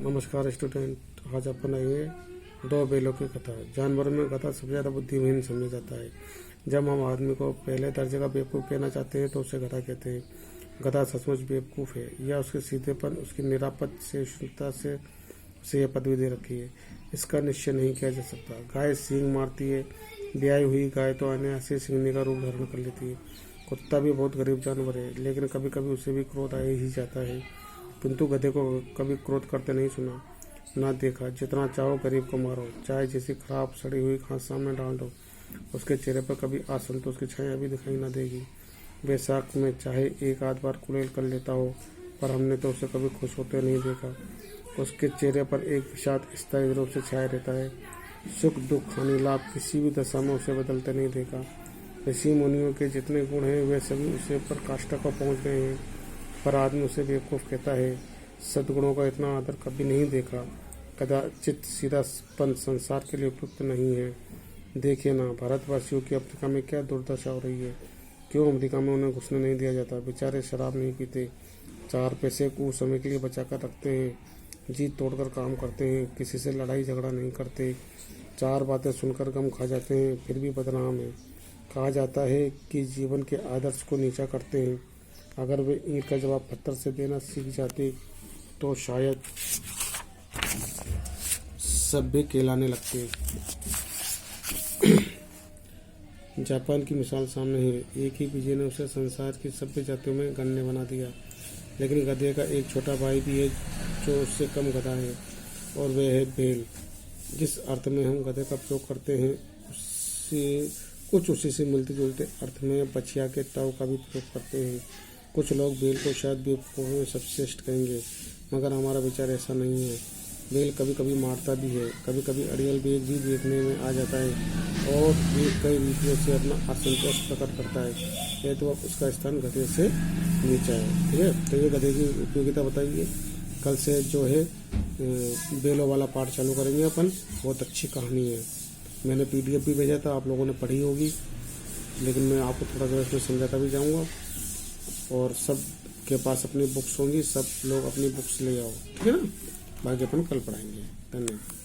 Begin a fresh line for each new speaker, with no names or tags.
नमस्कार स्टूडेंट, आज अपन आइए दो बैलों की कथा। जानवरों में गधा सबसे ज़्यादा बुद्धिमान समझा जाता है। जब हम आदमी को पहले दर्जे का बेवकूफ़ कहना चाहते हैं तो उसे गधा कहते हैं। गधा सचमुच बेवकूफ़ है या उसके सीधेपन, उसकी निरापद सहिष्णुता से उसे यह पदवी दे रखी है, इसका निश्चय नहीं किया जा सकता। गाय सींग मारती है, ब्याई हुई गाय तो अनायास सींगने का रूप धारण कर लेती है। कुत्ता भी बहुत गरीब जानवर है, लेकिन कभी कभी उसे भी क्रोध आ ही जाता है, किंतु गधे को कभी क्रोध करते नहीं सुना, ना देखा। जितना चाहो गरीब को मारो, चाहे जैसी खराब सड़ी हुई घास सामने डाल दो, उसके चेहरे पर कभी असंतोष की छाया भी दिखाई ना देगी। बैसाख में चाहे एक आध बार कुड़ेल कर लेता हो, पर हमने तो उसे कभी खुश होते नहीं देखा। उसके चेहरे पर एक विषाद स्थायी रूप से छाया रहता है। सुख दुख हानि लाभ किसी भी दशा में उसे बदलते नहीं देखा। ऋषि मुनियों के जितने गुण हैं वे सभी उसे पर काष्ठा को पहुँच गए हैं, पर आदमी उसे बेवकूफ़ कहता है। सद्गुणों का इतना आदर कभी नहीं देखा। कदाचित सीधापन संसार के लिए उपयुक्त नहीं है। देखिए ना, भारतवासियों की अफ्रीका में क्या दुर्दशा हो रही है। क्यों अमेरिका में उन्हें घुसने नहीं दिया जाता। बेचारे शराब नहीं पीते, 4 पैसे कुछ समय के लिए बचा कर रखते हैं, जी तोड़कर काम करते हैं, किसी से लड़ाई झगड़ा नहीं करते, 4 बातें सुनकर गम खा जाते हैं, फिर भी बदनाम है। कहा जाता है कि जीवन के आदर्श को नीचा करते हैं। अगर वे ईंट का जवाब पत्थर से देना सीख जाते तो शायद सब भी कहलाने लगते। जापान की मिसाल सामने है। एक ही बीजे ने उसे संसार की सभ्य जातियों में गण्य बना दिया, लेकिन गधे का एक छोटा भाई भी है जो उससे कम गधा है, और वह है बैल। जिस अर्थ में हम गधे का प्रयोग करते हैं उसी से मिलते जुलते अर्थ में बछिया के ताव का भी प्रयोग करते हैं। कुछ लोग बैल को शायद बेवकूफ़ों में सबसे श्रेष्ठ कहेंगे, मगर हमारा विचार ऐसा नहीं है। बैल कभी कभी मारता भी है, कभी कभी अड़ियल बेग भी देखने में आ जाता है, और ये कई रीतियों से अपना असंतोष प्रकट करता है, यह तो उसका स्थान गधे से नीचा है। ठीक है, तो ये गधे की उपयोगिता बताइए। कल से जो है बैलों वाला पाठ चालू करेंगे अपन। बहुत अच्छी कहानी है, मैंने PDF भी भेजा था, आप लोगों ने पढ़ी होगी, लेकिन मैं आपको थोड़ा सा इसमें समझाता भी जाऊँगा। और सब के पास अपनी बुक्स होंगी, सब लोग अपनी बुक्स ले आओ, ठीक है ना। बाकी अपन कल पढ़ाएंगे। धन्यवाद।